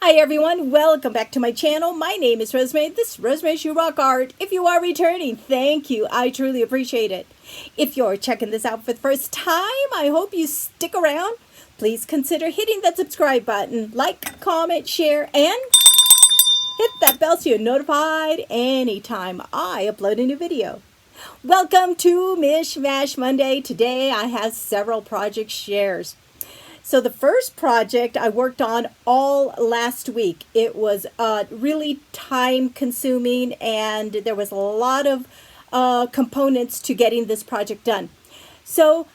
Hi everyone, welcome back to my channel. My name is Rosemary. This is Rosemary's You Rock Art. If you are returning, thank you. I truly appreciate it. If you're checking this out for the first time, I hope you stick around. Please consider hitting that subscribe button, like, comment, share, and hit that bell so you're notified anytime I upload a new video. Welcome to Mishmash Monday. Today I have several project shares. So the first project I worked on all last week. It was really time consuming and there was a lot of components to getting this project done. So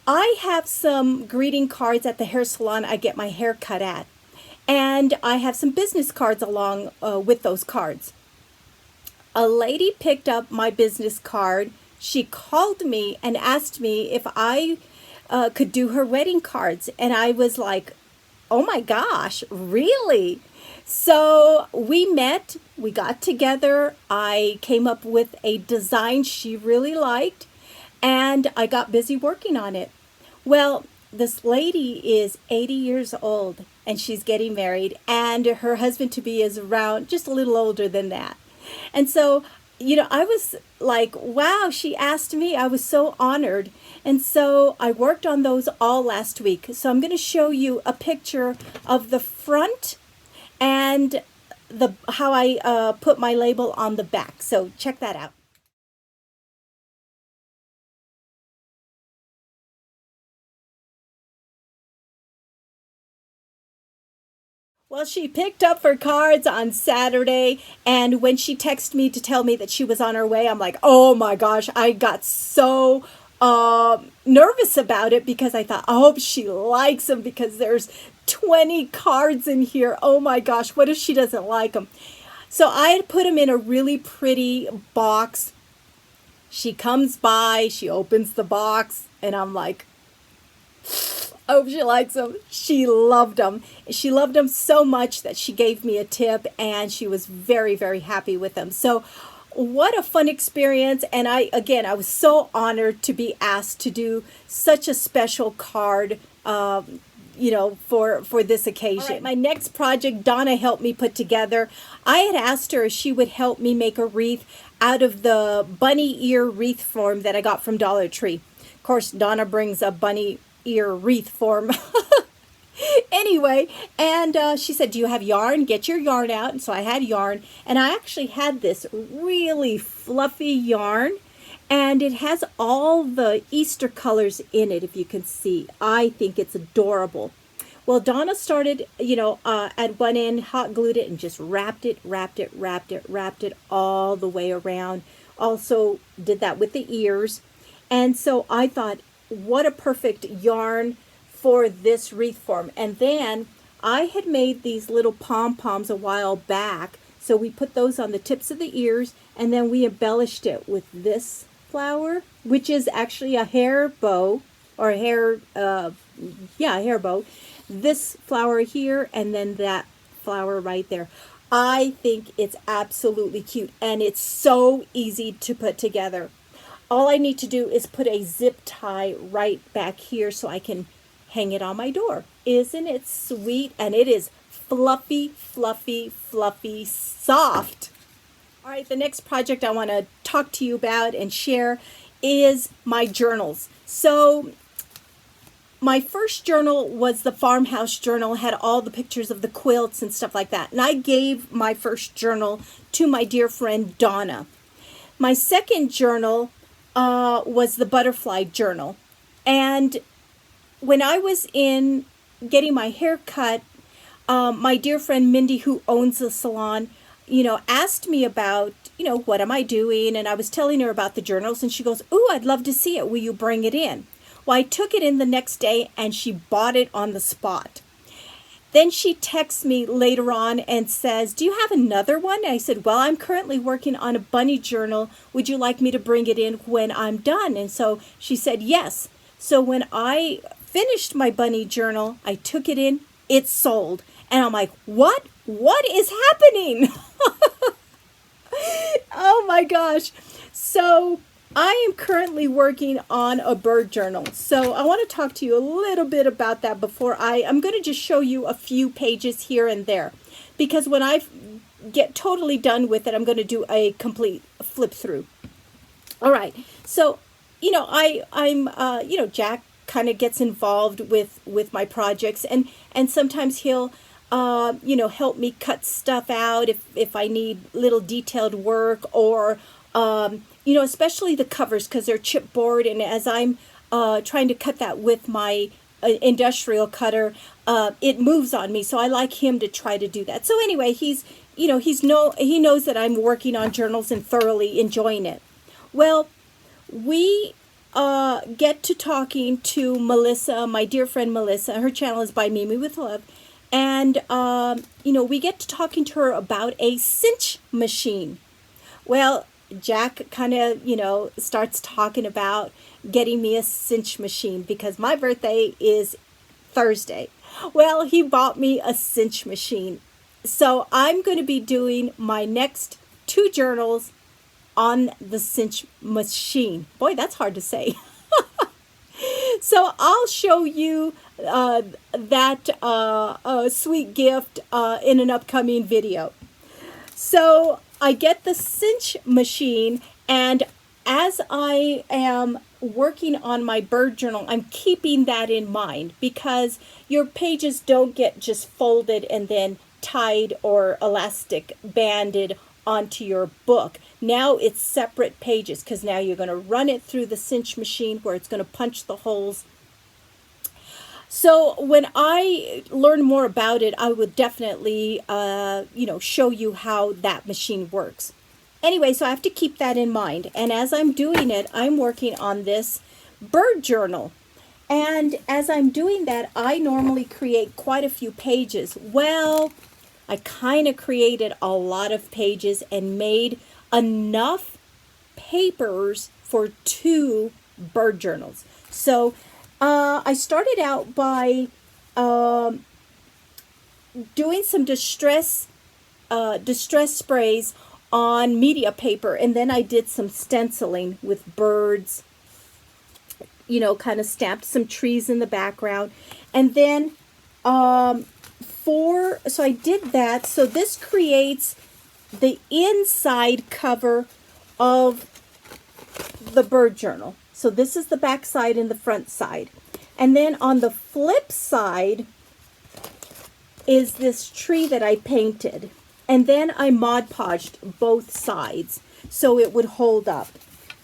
I have some greeting cards at the hair salon I get my hair cut at. And I have some business cards along with those cards. A lady picked up my business card. She called me and asked me if I could do her wedding cards. And I was like, oh my gosh, really? So we met, we got together. I came up with a design she really liked and I got busy working on it. Well, this lady is 80 years old and she's getting married and her husband-to-be is around just a little older than that. And so, I was like, wow, she asked me. I was so honored. And so I worked on those all last week. So I'm going to show you a picture of the front and how I put my label on the back. So check that out. Well, she picked up her cards on Saturday, and when she texted me to tell me that she was on her way, I'm like, oh my gosh, I got so nervous about it because I thought, I hope she likes them because there's 20 cards in here. Oh my gosh, what if she doesn't like them? So I had put them in a really pretty box. She comes by, she opens the box, and I'm like, I hope she likes them. She loved them. She loved them so much that she gave me a tip and she was very, very happy with them. So what a fun experience. And I was so honored to be asked to do such a special card, for this occasion. All right, my next project, Donna helped me put together. I had asked her if she would help me make a wreath out of the bunny ear wreath form that I got from Dollar Tree. Of course, Donna brings a bunny ear wreath form. Anyway, and she said, do you have yarn? Get your yarn out. And so I had yarn, and I actually had this really fluffy yarn, and it has all the Easter colors in it, if you can see. I think it's adorable. Well, Donna started, at one end, hot glued it and just wrapped it all the way around. Also did that with the ears. And so I thought, what a perfect yarn for this wreath form. And then I had made these little pom-poms a while back. So we put those on the tips of the ears and then we embellished it with this flower, which is actually a hair bow or a hair bow. This flower here and then that flower right there. I think it's absolutely cute and it's so easy to put together. All I need to do is put a zip tie right back here so I can hang it on my door. Isn't it sweet? And it is fluffy, fluffy, fluffy, soft. All right, the next project I want to talk to you about and share is my journals. So my first journal was the farmhouse journal, had all the pictures of the quilts and stuff like that. And I gave my first journal to my dear friend Donna. My second journal was the butterfly journal. And when I was in getting my hair cut, my dear friend Mindy, who owns the salon, asked me about, what am I doing? And I was telling her about the journals and she goes, ooh, I'd love to see it. Will you bring it in? Well, I took it in the next day and she bought it on the spot. Then she texts me later on and says, do you have another one? I said, well, I'm currently working on a bunny journal. Would you like me to bring it in when I'm done? And so she said, yes. So when I finished my bunny journal, I took it in, it sold. And I'm like, what? What is happening? Oh my gosh. So I am currently working on a bird journal. So I want to talk to you a little bit about that before I'm going to just show you a few pages here and there. Because when I get totally done with it, I'm going to do a complete flip through. All right. So, Jack kind of gets involved with my projects, and sometimes he'll help me cut stuff out if I need little detailed work, or especially the covers, because they're chipboard, and as I'm trying to cut that with my industrial cutter, it moves on me, so I like him to try to do that. So anyway, he knows that I'm working on journals and thoroughly enjoying it. Well, we get to talking to Melissa, my dear friend Melissa. Her channel is by Mimi with Love. And, we get to talking to her about a cinch machine. Well, Jack kind of, starts talking about getting me a cinch machine because my birthday is Thursday. Well, he bought me a cinch machine. So I'm going to be doing my next 2 journals on the cinch machine. Boy, that's hard to say. So I'll show you that sweet gift in an upcoming video. So I get the cinch machine, and as I am working on my bird journal, I'm keeping that in mind, because your pages don't get just folded and then tied or elastic banded onto your book. Now it's separate pages, because now you're going to run it through the cinch machine where it's going to punch the holes. So when I learn more about it, I would definitely, show you how that machine works. Anyway, so I have to keep that in mind. And as I'm doing it, I'm working on this bird journal. And as I'm doing that, I normally create quite a few pages. Well, I kind of created a lot of pages and made enough papers for 2 bird journals. So I started out by doing some distress sprays on media paper, and then I did some stenciling with birds, kind of stamped some trees in the background. And then so I did that. So this creates the inside cover of the bird journal. So this is the back side and the front side. And then on the flip side is this tree that I painted. And then I Mod Podged both sides so it would hold up.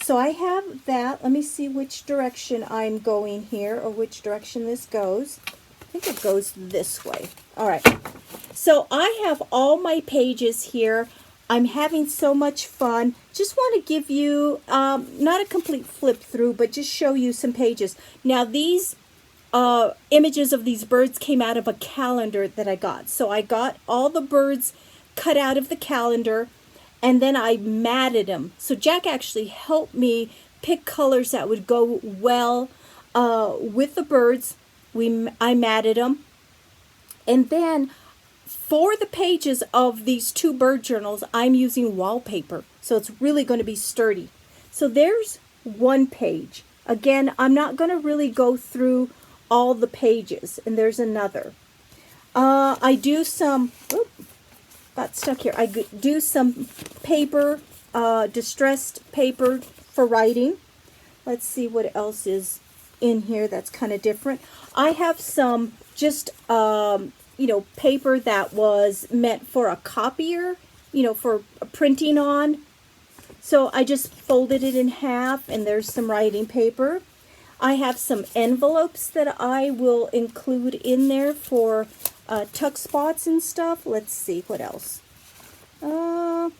So I have that. Let me see which direction I'm going here, or which direction this goes. I think it goes this way. All right. So I have all my pages here. I'm having so much fun. Just want to give you, not a complete flip through, but just show you some pages. Now these images of these birds came out of a calendar that I got. So I got all the birds cut out of the calendar, and then I matted them. So Jack actually helped me pick colors that would go well with the birds. I matted them. And then for the pages of these 2 bird journals, I'm using wallpaper. So it's really going to be sturdy. So there's one page. Again, I'm not going to really go through all the pages. And there's another. I do some, got stuck here. I do some paper, distressed paper for writing. Let's see what else is in here that's kind of different. I have some just, paper that was meant for a copier, for printing on. So I just folded it in half, and there's some writing paper. I have some envelopes that I will include in there for tuck spots and stuff. Let's see, what else?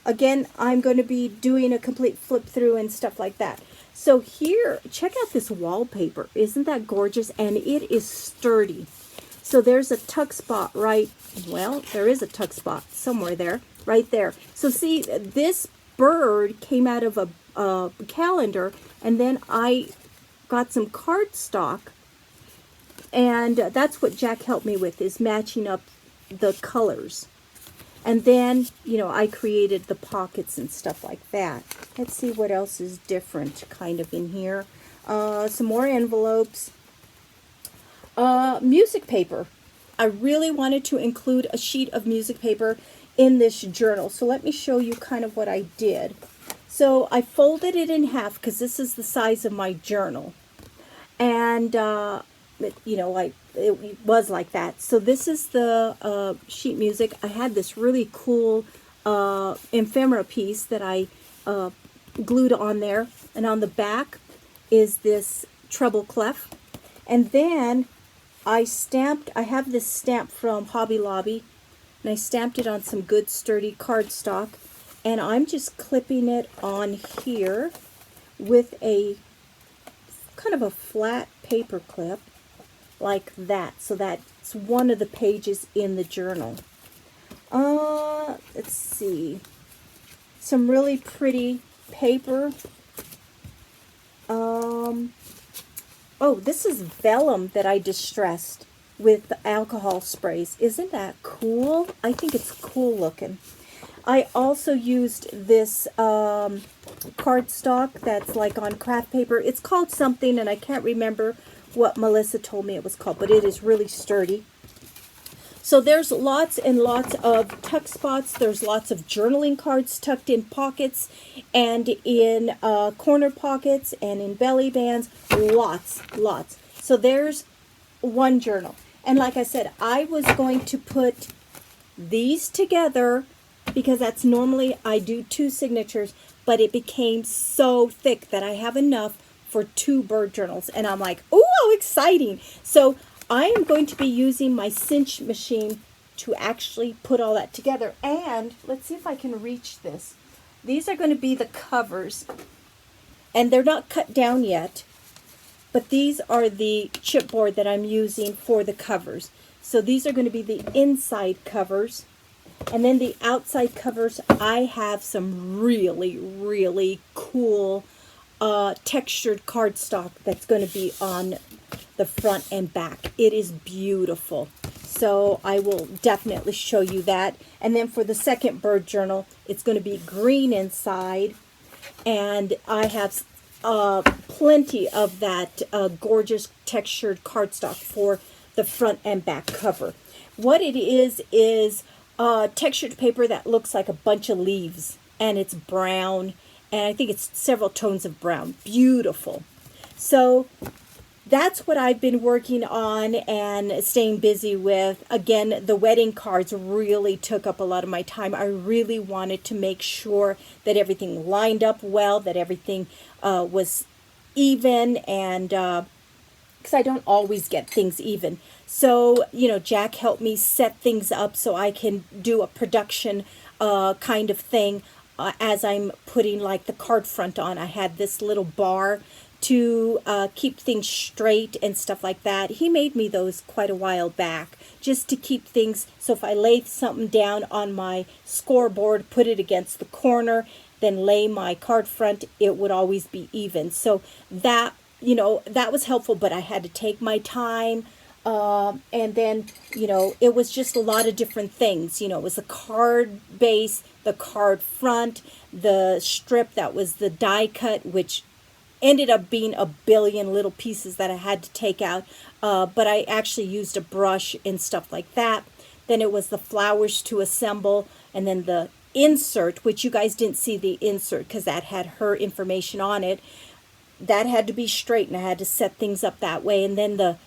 Again, I'm going to be doing a complete flip through and stuff like that. So here, check out this wallpaper. Isn't that gorgeous? And it is sturdy. So there's a tuck spot there is a tuck spot somewhere there, right there. So see, this bird came out of a calendar, and then I got some cardstock, and that's what Jack helped me with, is matching up the colors. And then, you know, I created the pockets and stuff like that. Let's see what else is different kind of in here. Some more envelopes. Music paper. I really wanted to include a sheet of music paper in this journal. So let me show you kind of what I did. So I folded it in half because this is the size of my journal. And, you know, it was like that. So this is the sheet music. I had this really cool ephemera piece that I glued on there. And on the back is this treble clef. And then I have this stamp from Hobby Lobby, and I stamped it on some good sturdy cardstock, and I'm just clipping it on here with a kind of a flat paper clip like that, so that's one of the pages in the journal. Let's see, some really pretty paper. Oh, this is vellum that I distressed with the alcohol sprays. Isn't that cool? I think it's cool looking. I also used this cardstock that's like on craft paper. It's called something, and I can't remember what Melissa told me it was called, but it is really sturdy. So there's lots and lots of tuck spots. There's lots of journaling cards tucked in pockets and in corner pockets and in belly bands. Lots. So there's one journal. And like I said, I was going to put these together because that's normally I do 2 signatures, but it became so thick that I have enough for 2 bird journals. And I'm like, oh, how exciting. So I am going to be using my cinch machine to actually put all that together. And let's see if I can reach this. These are going to be the covers. And they're not cut down yet. But these are the chipboard that I'm using for the covers. So these are going to be the inside covers. And then the outside covers, I have some really, really cool textured cardstock that's going to be on the front and back. It is beautiful. So I will definitely show you that. And then for the second bird journal, it's going to be green inside. And I have plenty of that gorgeous textured cardstock for the front and back cover. What it is textured paper that looks like a bunch of leaves. And it's brown. And I think it's several tones of brown. Beautiful. So that's what I've been working on and staying busy with. Again, the wedding cards really took up a lot of my time. I really wanted to make sure that everything lined up well, that everything was even, and because I don't always get things even. So, you know, Jack helped me set things up so I can do a production kind of thing as I'm putting like the card front on. I had this little bar to keep things straight and stuff like that. He made me those quite a while back just to keep things, so if I lay something down on my scoreboard, put it against the corner, then lay my card front, it would always be even. So that, you know, that was helpful, but I had to take my time. And then, you know, it was just a lot of different things. You know, it was the card base, the card front, the strip that was the die cut, which ended up being a billion little pieces that I had to take out. But I actually used a brush and stuff like that. Then it was the flowers to assemble, and then the insert, which you guys didn't see the insert because that had her information on it. That had to be straight, and I had to set things up that way. And then the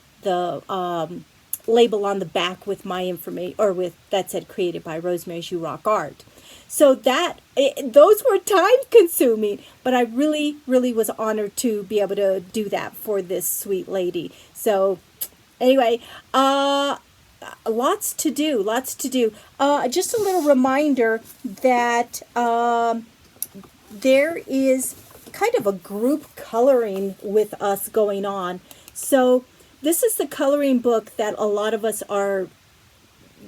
label on the back with my information, or with that said created by Rosemary's You Rock Art. So those were time consuming, but I really, really was honored to be able to do that for this sweet lady. So anyway, lots to do. Just a little reminder that there is kind of a group coloring with us going on. So this is the coloring book that a lot of us are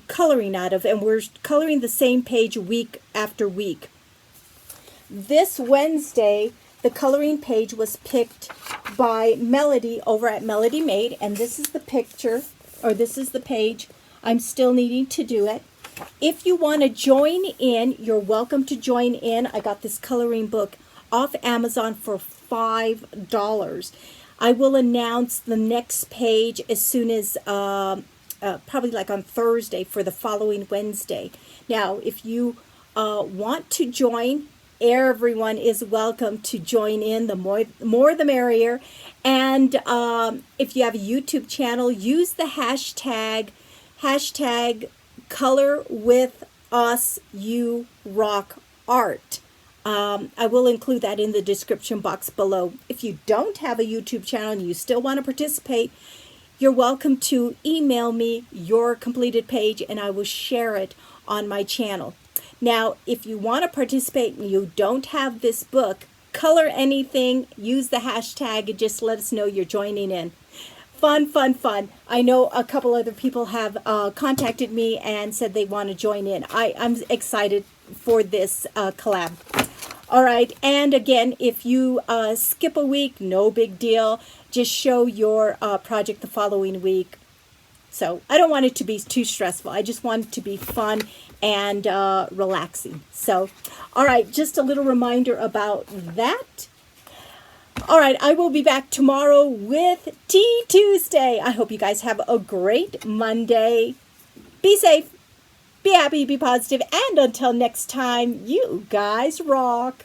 coloring out of, and we're coloring the same page week after week. This Wednesday, the coloring page was picked by Melody over at Melody Made, and this is the picture, or this is the page. I'm still needing to do it. if you want to join in, you're welcome to join in. I got this coloring book off Amazon for $5. I will announce the next page as soon as probably like on Thursday for the following Wednesday. Now, if you want to join, everyone is welcome to join in. The more the merrier. And if you have a YouTube channel, use the hashtag color with us you rock art. I will include that in the description box below. If you don't have a YouTube channel and you still want to participate, you're welcome to email me your completed page and I will share it on my channel. Now, if you want to participate and you don't have this book, color anything, use the hashtag, and just let us know you're joining in. Fun, fun, fun. I know a couple other people have contacted me and said they want to join in. I'm excited for this collab. All right, and again, if you skip a week, no big deal. Just show your project the following week. So I don't want it to be too stressful. I just want it to be fun and relaxing. So, all right, just a little reminder about that. All right, I will be back tomorrow with Tea Tuesday. I hope you guys have a great Monday. Be safe, be happy, be positive, and until next time, you guys rock.